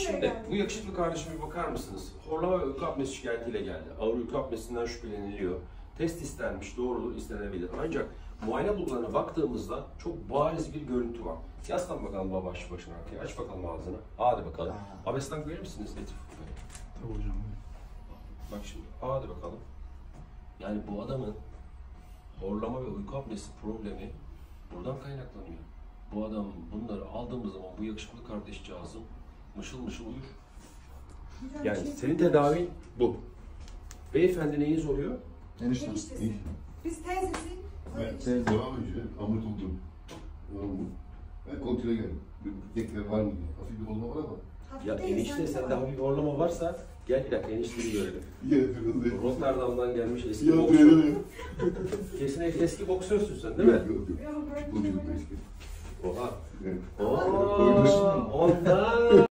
Şimdi bu yakışıklı kardeşime bir bakar mısınız? Horlama ve uyku apnesi şikayetiyle geldi. Ağır uyku apnesinden şüpheleniliyor. Test istenmiş, doğrudur, istenebilir. Ancak muayene bulgularına baktığımızda çok bariz bir görüntü var. Yaslan bakalım baba başına arkaya. Aç bakalım ağzını. Hadi bakalım. Abestan verir misiniz Latif? Tabii hocam. Bak şimdi. Hadi bakalım. Yani bu adamın horlama ve uyku apnesi problemi buradan kaynaklanıyor. Bu adam bunları aldığımız zaman bu yakışıklı kardeşcağızım mışıl mışıl uyur. Yani senin tedavin bu. Beyefendi neyiniz oluyor? Eniştem. Biz teyzesi. Ben devam önce ameliyat oldum. Ben kontrole geldim. Tekrar var mı diye. Hafif bir horlama var ama. Ya enişte sende hafif horlama varsa gel bir dakika enişteyi görelim. Rotterdam'dan gelmiş eski boksör. Kesinlikle eski boksörsün sen değil mi? Yok. Oha. Ondan.